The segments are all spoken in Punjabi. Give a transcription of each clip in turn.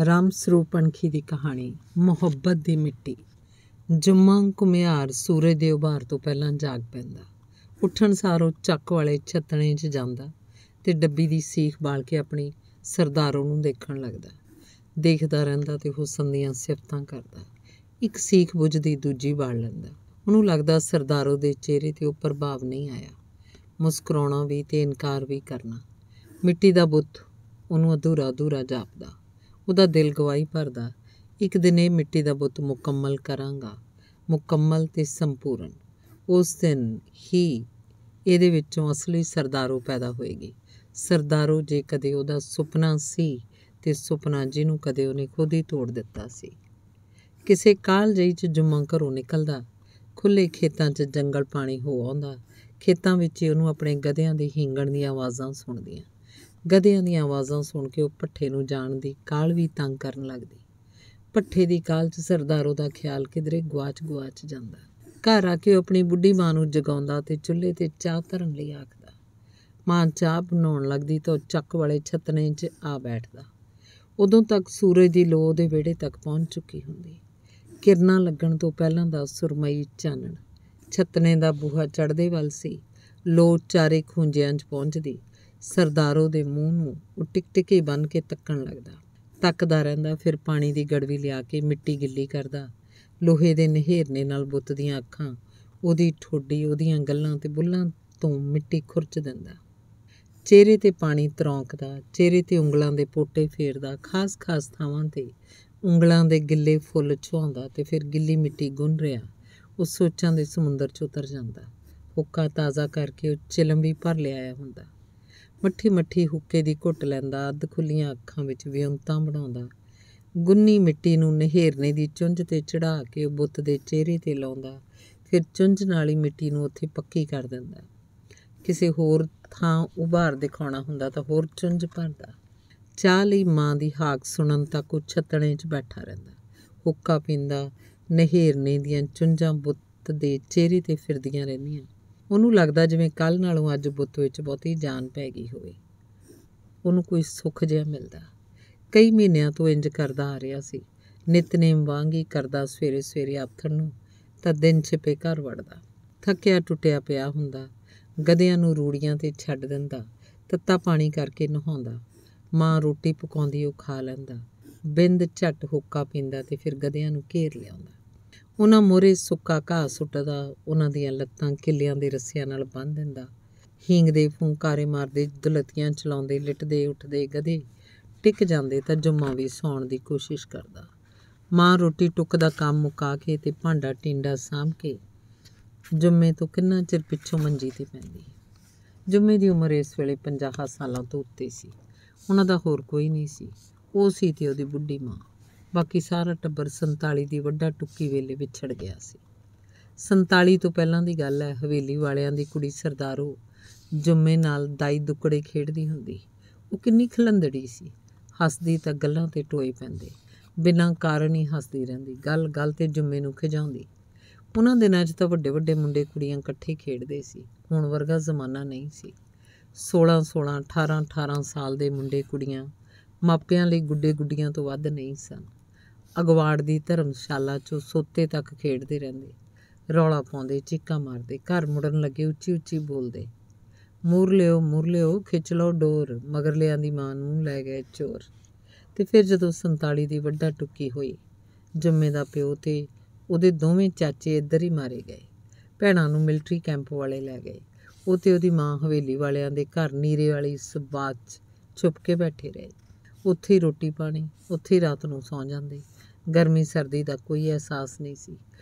ਰਾਮ ਸਰੂਪ ਅਣਖੀ ਦੀ ਕਹਾਣੀ। ਮੁਹੱਬਤ ਦੀ ਮਿੱਟੀ। ਜੁੰਮਾ ਘੁਮਿਆਰ ਸੂਰਜ ਦੇ ਉਭਾਰ ਤੋਂ ਪਹਿਲਾਂ ਜਾਗ ਪੈਂਦਾ। ਉੱਠਣ ਸਾਰ ਉਹ ਚੱਕ ਵਾਲੇ ਛੱਤਣੇ 'ਚ ਜਾਂਦਾ ਤੇ ਡੱਬੀ ਦੀ ਸੀਖ ਬਾਲ ਕੇ ਆਪਣੀ ਸਰਦਾਰੋ ਨੂੰ ਦੇਖਣ ਲੱਗਦਾ। ਦੇਖਦਾ ਰਹਿੰਦਾ ਤੇ ਹੁਸਨ ਦੀਆਂ ਸਿਫਤਾਂ ਕਰਦਾ। ਇੱਕ ਸੀਖ ਬੁਝਦੀ ਦੂਜੀ ਬਾਲ ਲੈਂਦਾ। ਉਹਨੂੰ ਲੱਗਦਾ ਸਰਦਾਰੋ ਦੇ ਚਿਹਰੇ 'ਤੇ ਉਹ ਪ੍ਰਭਾਵ ਨਹੀਂ ਆਇਆ। ਮੁਸਕਰਾਉਣਾ ਵੀ ਤੇ ਇਨਕਾਰ ਵੀ ਕਰਨਾ। ਮਿੱਟੀ ਦਾ ਬੁੱਤ ਉਹਨੂੰ ਅਧੂਰਾ ਅਧੂਰਾ ਜਾਪਦਾ। ਉਹਦਾ ਦਿਲ ਗਵਾਹੀ ਭਰਦਾ, ਇੱਕ ਦਿਨ ਇਹ ਮਿੱਟੀ ਦਾ ਬੁੱਤ ਮੁਕੰਮਲ ਕਰਾਂਗਾ, ਮੁਕੰਮਲ ਤੇ ਸੰਪੂਰਨ। ਉਸ ਦਿਨ ਹੀ ਇਹਦੇ ਵਿੱਚੋਂ ਅਸਲੀ ਸਰਦਾਰੋ ਪੈਦਾ ਹੋਏਗੀ। ਸਰਦਾਰੋ ਜੇ ਕਦੇ ਉਹਦਾ ਸੁਪਨਾ ਸੀ ਤੇ ਸੁਪਨਾ ਜਿਹਨੂੰ ਕਦੇ ਉਹਨੇ ਖੁਦ ਹੀ ਤੋੜ ਦਿੱਤਾ ਸੀ। ਕਿਸੇ ਕਾਹਲ ਜਿਹੀ 'ਚ ਜੁੰਮਾ ਘਰੋਂ ਨਿਕਲਦਾ। ਖੁੱਲ੍ਹੇ ਖੇਤਾਂ 'ਚ ਜੰਗਲ ਪਾਣੀ ਹੋ ਆਉਂਦਾ। ਖੇਤਾਂ ਵਿੱਚ ਹੀ ਉਹਨੂੰ ਆਪਣੇ ਗਧਿਆਂ ਦੇ ਹੀਂਗਣ ਦੀਆਂ ਆਵਾਜ਼ਾਂ ਸੁਣਦੀਆਂ। ਗਧਿਆਂ ਦੀਆਂ ਆਵਾਜ਼ਾਂ ਸੁਣ ਕੇ ਉਹ ਭੱਠੇ ਨੂੰ ਜਾਣ ਦੀ ਕਾਹਲ ਵੀ ਤੰਗ ਕਰਨ ਲੱਗਦੀ। ਭੱਠੇ ਦੀ ਕਾਹਲ 'ਚ ਸਰਦਾਰੋ ਦਾ ਖਿਆਲ ਕਿਧਰੇ ਗੁਆਚ ਜਾਂਦਾ। ਘਰ ਆ ਕੇ ਉਹ ਆਪਣੀ ਬੁੱਢੀ ਮਾਂ ਨੂੰ ਜਗਾਉਂਦਾ ਤੇ ਚੁੱਲ੍ਹੇ 'ਤੇ ਚਾਹ ਧਰਨ ਲਈ ਆਖਦਾ। ਮਾਂ ਚਾਹ ਬਣਾਉਣ ਲੱਗਦੀ ਤਾਂ ਉਹ ਚੱਕ ਵਾਲੇ ਛੱਤਣੇ 'ਚ ਆ ਬੈਠਦਾ। ਉਦੋਂ ਤੱਕ ਸੂਰਜ ਦੀ ਲੋ ਉਹਦੇ ਵਿਹੜੇ ਤੱਕ ਪਹੁੰਚ ਚੁੱਕੀ ਹੁੰਦੀ। ਕਿਰਨਾਂ ਲੱਗਣ ਤੋਂ ਪਹਿਲਾਂ ਦਾ ਸੁਰਮਈ ਚਾਨਣ। ਛੱਤਣੇ ਦਾ ਬੂਹਾ ਚੜ੍ਹਦੇ ਵੱਲ ਸੀ। ਲੋ ਚਾਰੇ ਖੂੰਜਿਆਂ 'ਚ ਪਹੁੰਚਦੀ। ਸਰਦਾਰੋ ਦੇ ਮੂੰਹ ਨੂੰ ਉਹ ਟਿਕਟਿਕੀ ਬੰਨ੍ਹ ਕੇ ਤੱਕਣ ਲੱਗਦਾ। ਤੱਕਦਾ ਰਹਿੰਦਾ, ਫਿਰ ਪਾਣੀ ਦੀ ਗੜਵੀ ਲਿਆ ਕੇ ਮਿੱਟੀ ਗਿੱਲੀ ਕਰਦਾ। ਲੋਹੇ ਦੇ ਨਹੇਰਨੇ ਨਾਲ ਬੁੱਤ ਦੀਆਂ ਅੱਖਾਂ, ਉਹਦੀ ਠੋਡੀ, ਉਹਦੀਆਂ ਗੱਲਾਂ ਤੇ ਬੁੱਲ੍ਹਾਂ ਤੋਂ ਮਿੱਟੀ ਖੁਰਚ ਦਿੰਦਾ। ਚਿਹਰੇ 'ਤੇ ਪਾਣੀ ਤਰੌਂਕਦਾ, ਚਿਹਰੇ 'ਤੇ ਉਂਗਲਾਂ ਦੇ ਪੋਟੇ ਫੇਰਦਾ, ਖਾਸ ਥਾਵਾਂ 'ਤੇ ਉਂਗਲਾਂ ਦੇ ਗਿੱਲੇ ਫੁੱਲ ਛੁਹਾਉਂਦਾ ਤੇ ਫਿਰ ਗਿੱਲੀ ਮਿੱਟੀ ਗੁੰਨ ਰਿਹਾ ਉਹ ਸੋਚਾਂ ਦੇ ਸਮੁੰਦਰ 'ਚ ਉਤਰ ਜਾਂਦਾ। ਹੁੱਕਾ ਤਾਜ਼ਾ ਕਰਕੇ ਉਹ ਚਿਲਮ ਵੀ ਭਰ ਲਿਆਇਆ ਹੁੰਦਾ। ਮੱਠੀ ਹੁੱਕੇ ਦੀ ਘੁੱਟ ਲੈਂਦਾ, ਅੱਧ ਖੁੱਲ੍ਹੀਆਂ ਅੱਖਾਂ ਵਿੱਚ ਵਿਉਂਤਾਂ ਬਣਾਉਂਦਾ। ਗੁੰਨੀ ਮਿੱਟੀ ਨੂੰ ਨਹੇਰਨੇ ਦੀ ਚੁੰਝ 'ਤੇ ਚੜ੍ਹਾ ਕੇ ਉਹ ਬੁੱਤ ਦੇ ਚਿਹਰੇ 'ਤੇ ਲਾਉਂਦਾ, ਫਿਰ ਚੁੰਝ ਨਾਲ ਹੀ ਮਿੱਟੀ ਨੂੰ ਉੱਥੇ ਪੱਕੀ ਕਰ ਦਿੰਦਾ। ਕਿਸੇ ਹੋਰ ਥਾਂ ਉਭਾਰ ਦਿਖਾਉਣਾ ਹੁੰਦਾ ਤਾਂ ਹੋਰ ਚੁੰਝ ਭਰਦਾ। ਚਾਹ ਲਈ ਮਾਂ ਦੀ ਹਾਕ ਸੁਣਨ ਤੱਕ ਉਹ ਛੱਤਣੇ 'ਚ ਬੈਠਾ ਰਹਿੰਦਾ। ਹੁੱਕਾ ਪੀਂਦਾ, ਨਹੇਰਨੇ ਦੀਆਂ ਚੁੰਝਾਂ ਬੁੱਤ ਦੇ ਚਿਹਰੇ 'ਤੇ ਫਿਰਦੀਆਂ ਰਹਿੰਦੀਆਂ। ਉਹਨੂੰ ਲੱਗਦਾ ਜਿਵੇਂ ਕੱਲ੍ਹ ਨਾਲੋਂ ਅੱਜ ਬੁੱਤ ਵਿੱਚ ਬਹੁਤੀ ਜਾਨ ਪੈ ਗਈ ਹੋਵੇ। ਉਹਨੂੰ ਕੋਈ ਸੁੱਖ ਜਿਹਾ ਮਿਲਦਾ। ਕਈ ਮਹੀਨਿਆਂ ਤੋਂ ਇੰਜ ਕਰਦਾ ਆ ਰਿਹਾ ਸੀ। ਨਿਤਨੇਮ ਵਾਂਗ ਹੀ ਕਰਦਾ। ਸਵੇਰੇ ਆਥਣ ਨੂੰ ਤਾਂ ਦਿਨ ਛਿਪੇ ਘਰ ਵੜਦਾ। ਥੱਕਿਆ ਟੁੱਟਿਆ ਪਿਆ ਹੁੰਦਾ। ਗਧਿਆਂ ਨੂੰ ਰੂੜੀਆਂ 'ਤੇ ਛੱਡ ਦਿੰਦਾ। ਤੱਤਾ ਪਾਣੀ ਕਰਕੇ ਨਹਾਉਂਦਾ। ਮਾਂ ਰੋਟੀ ਪਕਾਉਂਦੀ, ਉਹ ਖਾ ਲੈਂਦਾ। ਬਿੰਦ ਝੱਟ ਹੁੱਕਾ ਪੀਂਦਾ ਤੇ ਫਿਰ ਗਧਿਆਂ ਨੂੰ ਘੇਰ ਲਿਆਉਂਦਾ। ਉਹਨਾਂ ਮੂਹਰੇ ਸੁੱਕਾ ਘਾਹ ਸੁੱਟਦਾ। ਉਹਨਾਂ ਦੀਆਂ ਲੱਤਾਂ ਕਿੱਲਿਆਂ ਦੇ ਰੱਸਿਆਂ ਨਾਲ ਬੰਨ੍ਹ ਦਿੰਦਾ। ਹੀਂਗਦੇ, ਫੂੰਕਾਰੇ ਮਾਰਦੇ, ਦੁਲੱਤੀਆਂ ਚਲਾਉਂਦੇ, ਲਿਟਦੇ ਉੱਠਦੇ ਗਧੇ ਟਿਕ ਜਾਂਦੇ ਤਾਂ ਜੁੰਮਾ ਵੀ ਸੌਣ ਦੀ ਕੋਸ਼ਿਸ਼ ਕਰਦਾ। ਮਾਂ ਰੋਟੀ ਟੁੱਕ ਦਾ ਕੰਮ ਮੁਕਾ ਕੇ ਤੇ ਭਾਂਡਾ ਟੀਂਡਾ ਸਾਂਭ ਕੇ ਜੁੰਮੇ ਤੋਂ ਕਿੰਨਾ ਚਿਰ ਪਿੱਛੋਂ ਮੰਜੀ 'ਤੇ ਪੈਂਦੀ। ਜੁੰਮੇ ਦੀ ਉਮਰ ਇਸ ਵੇਲੇ 50 ਸਾਲਾਂ ਤੋਂ ਉੱਤੇ ਸੀ। ਉਹਨਾਂ ਦਾ ਹੋਰ ਕੋਈ ਨਹੀਂ ਸੀ। ਉਹ ਸੀ ਤੇ ਉਹਦੀ ਬੁੱਢੀ ਮਾਂ। ਬਾਕੀ ਸਾਰਾ ਟੱਬਰ 47 ਦੀ ਵੱਡਾ ਟੁੱਕੀ ਵੇਲੇ ਵਿਛੜ ਗਿਆ ਸੀ। 47 ਤੋਂ ਪਹਿਲਾਂ ਦੀ ਗੱਲ ਹੈ। ਹਵੇਲੀ ਵਾਲਿਆਂ ਦੀ ਕੁੜੀ ਸਰਦਾਰੋ ਜੁੰਮੇ ਨਾਲ ਦਾਈ ਦੁੱਕੜੇ ਖੇਡਦੀ ਹੁੰਦੀ। ਉਹ ਕਿੰਨੀ ਖਲੰਦੜੀ ਸੀ। ਹੱਸਦੀ ਤਾਂ ਗੱਲਾਂ 'ਤੇ ਟੋਏ ਪੈਂਦੇ। ਬਿਨਾਂ ਕਾਰਨ ਹੀ ਹੱਸਦੀ ਰਹਿੰਦੀ। ਗੱਲ 'ਤੇ ਜੁੰਮੇ ਨੂੰ ਖਿਜਾਉਂਦੀ। ਉਹਨਾਂ ਦਿਨਾਂ 'ਚ ਤਾਂ ਵੱਡੇ ਮੁੰਡੇ ਕੁੜੀਆਂ ਇਕੱਠੇ ਖੇਡਦੇ ਸੀ। ਹੁਣ ਵਰਗਾ ਜ਼ਮਾਨਾ ਨਹੀਂ ਸੀ। 16, 18 ਸਾਲ ਦੇ ਮੁੰਡੇ ਕੁੜੀਆਂ ਮਾਪਿਆਂ ਲਈ ਗੁੱਡੀਆਂ ਤੋਂ ਵੱਧ ਨਹੀਂ ਸਨ। ਅਗਵਾੜ ਦੀ ਧਰਮਸ਼ਾਲਾ 'ਚੋਂ ਸੋਤੇ ਤੱਕ ਖੇਡਦੇ ਰਹਿੰਦੇ। ਰੌਲਾ ਪਾਉਂਦੇ, ਚੀਕਾਂ ਮਾਰਦੇ, ਘਰ ਮੁੜਨ ਲੱਗੇ ਉੱਚੀ ਬੋਲਦੇ, ਮੁਰ ਲਿਓ ਖਿੱਚ ਲਓ ਡੋਰ, ਮਗਰਲਿਆਂ ਦੀ ਮਾਂ ਨੂੰ ਲੈ ਗਏ ਚੋਰ। ਤੇ ਫਿਰ ਜਦੋਂ 47 ਦੀ ਵੱਡਾ ਟੁੱਕੀ ਹੋਈ, ਜੁੰਮੇ ਦਾ ਪਿਓ ਤੇ ਉਹਦੇ ਦੋਵੇਂ ਚਾਚੇ ਇੱਧਰ ਹੀ ਮਾਰੇ ਗਏ। ਭੈਣਾਂ ਨੂੰ ਮਿਲਟਰੀ ਕੈਂਪ ਵਾਲੇ ਲੈ ਗਏ। ਉਹ ਤੇ ਉਹਦੀ ਮਾਂ ਹਵੇਲੀ ਵਾਲਿਆਂ ਦੇ ਘਰ ਨੀਰੇ ਵਾਲੀ ਸਬਾਤ 'ਚ ਛੁਪ ਕੇ ਬੈਠੇ ਰਹੇ। ਉੱਥੇ ਹੀ ਰੋਟੀ ਪਾਣੀ, ਉੱਥੇ ਹੀ ਰਾਤ ਨੂੰ ਸੌਂ ਜਾਂਦੇ। ਗਰਮੀ ਸਰਦੀ ਦਾ ਕੋਈ ਅਹਿਸਾਸ ਨਹੀਂ ਸੀ।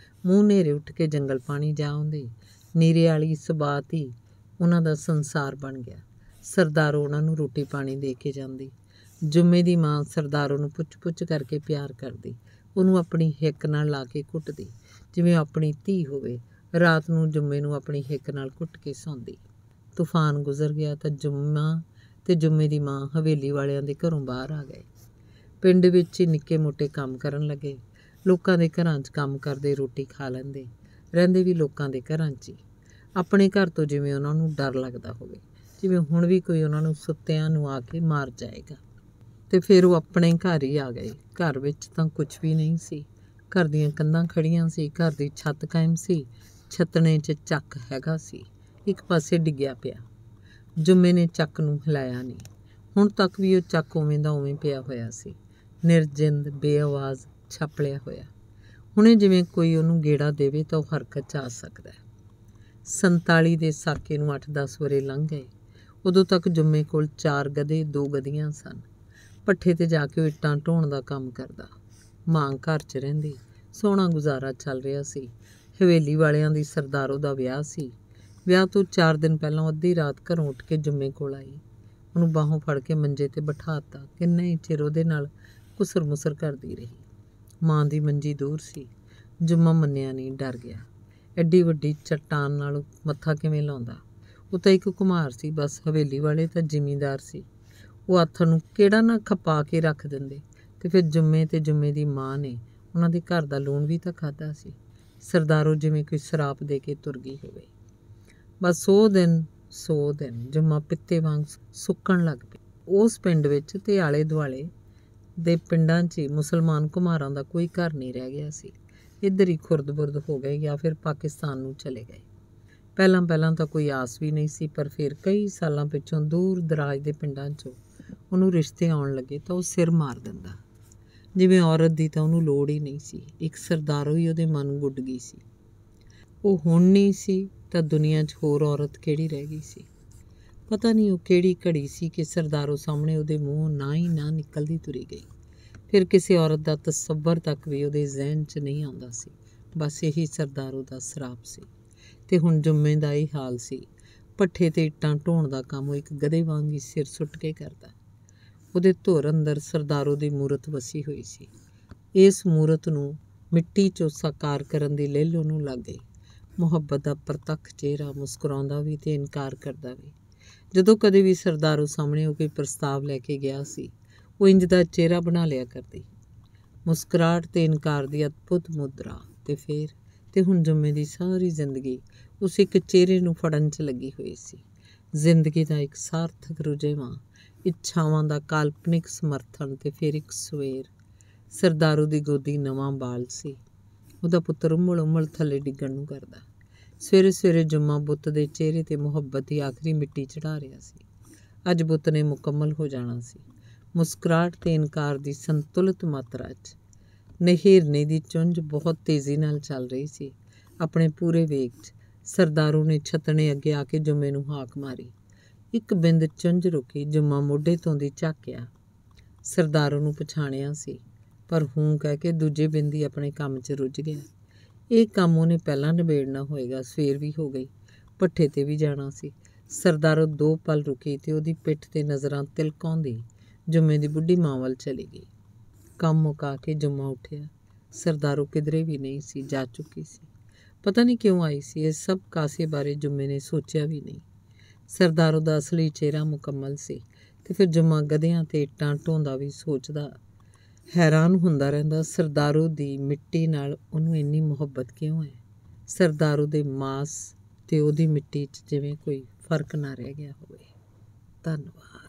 ਮੂੰਹ ਹਨੇਰੇ ਉੱਠ ਕੇ ਜੰਗਲ ਪਾਣੀ ਜਾ ਆਉਂਦੇ। ਨੀਰੇ ਵਾਲੀ ਸਬਾਤ ਹੀ ਉਹਨਾਂ ਦਾ ਸੰਸਾਰ ਬਣ ਗਿਆ। ਸਰਦਾਰੋ ਉਹਨਾਂ ਨੂੰ ਰੋਟੀ ਪਾਣੀ ਦੇ ਕੇ ਜਾਂਦੀ। ਜੁੰਮੇ ਦੀ ਮਾਂ ਸਰਦਾਰੋ ਨੂੰ ਪੁੱਛ ਕਰਕੇ ਪਿਆਰ ਕਰਦੀ। ਉਹਨੂੰ ਆਪਣੀ ਹਿੱਕ ਨਾਲ ਲਾ ਕੇ ਘੁੱਟਦੀ ਜਿਵੇਂ ਆਪਣੀ ਧੀ ਹੋਵੇ। ਰਾਤ ਨੂੰ ਜੁੰਮੇ ਨੂੰ ਆਪਣੀ ਹਿੱਕ ਨਾਲ ਘੁੱਟ ਕੇ ਸੌਂਦੀ। ਤੂਫਾਨ ਗੁਜ਼ਰ ਗਿਆ ਤਾਂ ਜੁੰਮਾ ਤੇ ਜੁੰਮੇ ਦੀ ਮਾਂ ਹਵੇਲੀ ਵਾਲਿਆਂ ਦੇ ਘਰੋਂ ਬਾਹਰ ਆ ਗਏ। ਪਿੰਡ ਵਿੱਚ ਹੀ ਨਿੱਕੇ ਮੋਟੇ ਕੰਮ ਕਰਨ ਲੱਗੇ। ਲੋਕਾਂ ਦੇ ਘਰਾਂ 'ਚ ਕੰਮ ਕਰਦੇ, ਰੋਟੀ ਖਾ ਲੈਂਦੇ। ਰਹਿੰਦੇ ਵੀ ਲੋਕਾਂ ਦੇ ਘਰਾਂ 'ਚ ਹੀ। ਆਪਣੇ ਘਰ ਤੋਂ ਜਿਵੇਂ ਉਹਨਾਂ ਨੂੰ ਡਰ ਲੱਗਦਾ ਹੋਵੇ, ਜਿਵੇਂ ਹੁਣ ਵੀ ਕੋਈ ਉਹਨਾਂ ਨੂੰ ਸੁੱਤਿਆਂ ਨੂੰ ਆ ਕੇ ਮਾਰ ਜਾਏਗਾ। ਤੇ ਫਿਰ ਉਹ ਆਪਣੇ ਘਰ ਹੀ ਆ ਗਏ। ਘਰ ਵਿੱਚ ਤਾਂ ਕੁਝ ਵੀ ਨਹੀਂ ਸੀ। ਘਰ ਦੀਆਂ ਕੰਧਾਂ ਖੜੀਆਂ ਸੀ, ਘਰ ਦੀ ਛੱਤ ਕਾਇਮ ਸੀ, ਛੱਤਣੇ 'ਚ ਚੱਕ ਹੈਗਾ ਸੀ, ਇੱਕ ਪਾਸੇ ਡਿੱਗਿਆ ਪਿਆ। ਜੁੰਮੇ ਨੇ ਚੱਕ ਨੂੰ ਹਿਲਾਇਆ ਨਹੀਂ। ਹੁਣ ਤੱਕ ਵੀ ਉਹ ਚੱਕ ਉਵੇਂ ਦਾ ਉਵੇਂ ਪਿਆ ਹੋਇਆ ਸੀ, ਨਿਰਜਿੰਦ, ਬੇਆਵਾਜ਼, ਛਾਪਲਿਆ ਹੋਇਆ। ਹੁਣੇ ਜਿਵੇਂ ਕੋਈ ਉਹਨੂੰ ਗੇੜਾ ਦੇਵੇ ਤਾਂ ਉਹ ਹਰਕਤ 'ਚ ਆ ਸਕਦਾ। 47 ਦੇ ਸਾਕੇ ਨੂੰ 8-10 ਵਰ੍ਹੇ ਲੰਘ ਗਏ। ਉਦੋਂ ਤੱਕ ਜੁੰਮੇ ਕੋਲ 4 ਗਧੇ, 2 ਗਧੀਆਂ ਸਨ। ਭੱਠੇ 'ਤੇ ਜਾ ਕੇ ਉਹ ਇੱਟਾਂ ਢੋਣ ਦਾ ਕੰਮ ਕਰਦਾ। ਮਾਂ ਘਰ 'ਚ ਰਹਿੰਦੀ। ਸੋਹਣਾ ਗੁਜ਼ਾਰਾ ਚੱਲ ਰਿਹਾ ਸੀ। ਹਵੇਲੀ ਵਾਲਿਆਂ ਦੀ ਸਰਦਾਰੋ ਦਾ ਵਿਆਹ ਸੀ। ਵਿਆਹ ਤੋਂ 4 ਦਿਨ ਪਹਿਲਾਂ ਉਹ ਅੱਧੀ ਰਾਤ ਘਰੋਂ ਉੱਠ ਕੇ ਜੁੰਮੇ ਕੋਲ ਆਈ। ਉਹਨੂੰ ਬਾਹੋਂ ਫੜ ਕੇ ਮੰਜੇ 'ਤੇ ਬਿਠਾ ਤਾ। ਕਿੰਨਾ ਹੀ ਚਿਰ ਉਹਦੇ ਨਾਲ ਕੁਸਰ ਮੁਸਰ ਕਰਦੀ ਰਹੀ। ਮਾਂ ਦੀ ਮੰਜੀ ਦੂਰ ਸੀ। ਜੁੰਮਾ ਮੰਨਿਆ ਨਹੀਂ, ਡਰ ਗਿਆ। ਐਡੀ ਵੱਡੀ ਚੱਟਾਨ ਨਾਲ ਮੱਥਾ ਕਿਵੇਂ ਲਾਉਂਦਾ? ਉਹ ਤਾਂ ਇੱਕ ਘੁਮਾਰ ਸੀ ਬਸ। ਹਵੇਲੀ ਵਾਲੇ ਤਾਂ ਜ਼ਿਮੀਂਦਾਰ ਸੀ। ਉਹ ਆਥਣ ਨੂੰ ਕਿਹੜਾ ਨਾ ਖਪਾ ਕੇ ਰੱਖ ਦਿੰਦੇ। ਤੇ ਫਿਰ ਜੁੰਮੇ ਤੇ ਜੁੰਮੇ ਦੀ ਮਾਂ ਨੇ ਉਹਨਾਂ ਦੇ ਘਰ ਦਾ ਲੂਣ ਵੀ ਤਾਂ ਖਾਧਾ ਸੀ। ਸਰਦਾਰੋ ਜਿਵੇਂ ਕੋਈ ਸਰਾਪ ਦੇ ਕੇ ਤੁਰ ਗਈ ਹੋਵੇ। ਬਸ 100 ਦਿਨ ਜੁੰਮਾ ਪਿੱਤੇ ਵਾਂਗ ਸੁੱਕਣ ਲੱਗ ਪਈ। ਉਸ ਪਿੰਡ ਵਿੱਚ ਤੇ ਆਲੇ ਦੁਆਲੇ ਦੇ ਪਿੰਡਾਂ 'ਚ ਹੀ ਮੁਸਲਮਾਨ ਘੁਮਾਰਾਂ ਦਾ ਕੋਈ ਘਰ ਨਹੀਂ ਰਹਿ ਗਿਆ ਸੀ। ਇੱਧਰ ਹੀ ਖੁਰਦ-ਬੁਰਦ ਹੋ ਗਏ ਜਾਂ ਫਿਰ ਪਾਕਿਸਤਾਨ ਨੂੰ ਚਲੇ ਗਏ। ਪਹਿਲਾਂ ਤਾਂ ਕੋਈ ਆਸ ਵੀ ਨਹੀਂ ਸੀ, ਪਰ ਫਿਰ ਕਈ ਸਾਲਾਂ ਪਿੱਛੋਂ ਦੂਰ ਦਰਾਜ ਦੇ ਪਿੰਡਾਂ 'ਚੋਂ ਉਹਨੂੰ ਰਿਸ਼ਤੇ ਆਉਣ ਲੱਗੇ ਤਾਂ ਉਹ ਸਿਰ ਮਾਰ ਦਿੰਦਾ। ਜਿਵੇਂ ਔਰਤ ਦੀ ਤਾਂ ਉਹਨੂੰ ਲੋੜ ਹੀ ਨਹੀਂ ਸੀ। ਇੱਕ ਸਰਦਾਰੋ ਹੀ ਉਹਦੇ ਮਨ ਗੁੱਡ ਗਈ ਸੀ। ਉਹ ਹੁਣ ਨਹੀਂ ਸੀ ਤਾਂ ਦੁਨੀਆ 'ਚ ਹੋਰ ਔਰਤ ਕਿਹੜੀ ਰਹਿ ਗਈ ਸੀ? ਪਤਾ ਨਹੀਂ ਉਹ ਕਿਹੜੀ ਘੜੀ ਸੀ ਕਿ ਸਰਦਾਰੋ ਸਾਹਮਣੇ ਉਹਦੇ ਮੂੰਹੋਂ ਨਾ ਹੀ ਨਾ ਨਿਕਲਦੀ ਤੁਰੀ ਗਈ। ਫਿਰ ਕਿਸੇ ਔਰਤ ਦਾ ਤਸੱਵਰ ਤੱਕ ਵੀ ਉਹਦੇ ਜ਼ਿਹਨ 'ਚ ਨਹੀਂ ਆਉਂਦਾ ਸੀ। ਬਸ ਇਹੀ ਸਰਦਾਰੋ ਦਾ ਸਰਾਪ ਸੀ। ਤੇ ਹੁਣ ਜੁੰਮੇ ਦਾ ਇਹ ਹਾਲ ਸੀ। ਭੱਠੇ 'ਤੇ ਇੱਟਾਂ ਢੋਣ ਦਾ ਕੰਮ ਉਹ ਇੱਕ ਗਧੇ ਵਾਂਗ ਹੀ ਸਿਰ ਸੁੱਟ ਕੇ ਕਰਦਾ। ਉਹਦੇ ਧੁਰ ਅੰਦਰ ਸਰਦਾਰੋ ਦੀ ਮੂਰਤ ਵਸੀ ਹੋਈ ਸੀ। ਇਸ ਮੂਰਤ ਨੂੰ ਮਿੱਟੀ 'ਚੋਂ ਸਾਕਾਰ ਕਰਨ ਦੀ ਲਿੱਲ ਉਹਨੂੰ ਲੱਗ ਗਈ। ਮੁਹੱਬਤ ਦਾ ਪ੍ਰਤੱਖ ਚਿਹਰਾ, ਮੁਸਕਰਾਉਂਦਾ ਵੀ ਤੇ ਇਨਕਾਰ ਕਰਦਾ ਵੀ। ਜਦੋਂ ਕਦੇ ਵੀ ਸਰਦਾਰੋ ਸਾਹਮਣੇ ਉਹ ਕੋਈ ਪ੍ਰਸਤਾਵ ਲੈ ਕੇ ਗਿਆ ਸੀ, ਉਹ ਇੰਜ ਦਾ ਚਿਹਰਾ ਬਣਾ ਲਿਆ ਕਰਦੀ। ਮੁਸਕਰਾਹਟ ਤੇ ਇਨਕਾਰ ਦੀ ਅਦਭੁਤ ਮੁਦਰਾ। ਤੇ ਹੁਣ ਜੁੰਮੇ ਦੀ ਸਾਰੀ ਜ਼ਿੰਦਗੀ ਉਸ ਇੱਕ ਚਿਹਰੇ ਨੂੰ ਫੜਨ 'ਚ ਲੱਗੀ ਹੋਈ ਸੀ। ਜ਼ਿੰਦਗੀ ਦਾ ਇੱਕ ਸਾਰਥਕ ਰੁਝੇਵਾਂ, ਇੱਛਾਵਾਂ ਦਾ ਕਾਲਪਨਿਕ ਸਮਰਥਨ ਤੇ ਫਿਰ ਇੱਕ ਸਵੇਰ। ਸਰਦਾਰੋ ਦੀ ਗੋਦੀ ਨਵਾਂ ਬਾਲ ਸੀ। ਉਹਦਾ ਪੁੱਤਰ ਉਮਲ ਥੱਲੇ ਡਿੱਗਣ ਨੂੰ ਕਰਦਾ। ਸਵੇਰੇ ਜੁੰਮਾ ਬੁੱਤ ਦੇ ਚਿਹਰੇ 'ਤੇ ਮੁਹੱਬਤ ਦੀ ਆਖਰੀ ਮਿੱਟੀ ਚੜ੍ਹਾ ਰਿਹਾ ਸੀ। ਅੱਜ ਬੁੱਤ ਨੇ ਮੁਕੰਮਲ ਹੋ ਜਾਣਾ ਸੀ। ਮੁਸਕਰਾਹਟ ਤੇ ਇਨਕਾਰ ਦੀ ਸੰਤੁਲਿਤ ਮਾਤਰਾ 'ਚ ਨਹਿਰਨੇ ਦੀ ਚੁੰਝ ਬਹੁਤ ਤੇਜ਼ੀ ਨਾਲ ਚੱਲ ਰਹੀ ਸੀ। ਆਪਣੇ ਪੂਰੇ ਵੇਗ 'ਚ ਸਰਦਾਰੋ ਨੇ ਛੱਤਣੇ ਅੱਗੇ ਆ ਕੇ ਜੁੰਮੇ ਨੂੰ ਹਾਕ ਮਾਰੀ। ਇੱਕ ਬਿੰਦ ਚੁੰਝ ਰੁਕੀ। ਜੁੰਮਾ ਮੋਢੇ ਤੋਂ ਦੀ ਝਾਕਿਆ। ਸਰਦਾਰੋ ਨੂੰ ਪਛਾਣਿਆ ਸੀ, ਪਰ ਹੂੰ ਕਹਿ ਕੇ ਦੂਜੇ ਬਿੰਦ ਹੀ ਆਪਣੇ ਕੰਮ 'ਚ ਰੁੱਝ ਗਿਆ। ਇਹ ਕੰਮ ਉਹਨੇ ਪਹਿਲਾਂ ਨਿਬੇੜਨਾ ਹੋਏਗਾ। ਸਵੇਰ ਵੀ ਹੋ ਗਈ। ਭੱਠੇ 'ਤੇ ਵੀ ਜਾਣਾ ਸੀ। ਸਰਦਾਰੋ 2 ਪਲ ਰੁਕੀ ਤੇ ਉਹਦੀ ਪਿੱਠ 'ਤੇ ਨਜ਼ਰਾਂ ਤਿਲਕਾਉਂਦੀ ਜੁੰਮੇ ਦੀ ਬੁੱਢੀ ਮਾਂ ਵੱਲ ਚਲੀ ਗਈ। ਕੰਮ ਮੁਕਾ ਕੇ ਜੁੰਮਾ ਉੱਠਿਆ। ਸਰਦਾਰੋ ਕਿਧਰੇ ਵੀ ਨਹੀਂ ਸੀ, ਜਾ ਚੁੱਕੀ ਸੀ। ਪਤਾ ਨਹੀਂ ਕਿਉਂ ਆਈ ਸੀ। ਇਹ ਸਭ ਕਾਸੇ ਬਾਰੇ ਜੁੰਮੇ ਨੇ ਸੋਚਿਆ ਵੀ ਨਹੀਂ। ਸਰਦਾਰੋ ਦਾ ਅਸਲੀ ਚਿਹਰਾ ਮੁਕੰਮਲ ਸੀ ਤੇ ਫਿਰ ਜੁੰਮਾ ਗਧਿਆਂ ਤੇ ਇੱਟਾਂ ਢੋਂਦਾ ਵੀ ਸੋਚਦਾ, ਹੈਰਾਨ ਹੁੰਦਾ ਰਹਿੰਦਾ, ਸਰਦਾਰੋ ਦੀ ਮਿੱਟੀ ਨਾਲ ਉਹਨੂੰ ਇੰਨੀ ਮੁਹੱਬਤ ਕਿਉਂ ਹੈ? ਸਰਦਾਰੋ ਦੇ ਮਾਸ ਤੇ ਉਹਦੀ ਮਿੱਟੀ 'ਚ ਜਿਵੇਂ ਕੋਈ ਫਰਕ ਨਾ ਰਹਿ ਗਿਆ ਹੋਵੇ। ਧੰਨਵਾਦ।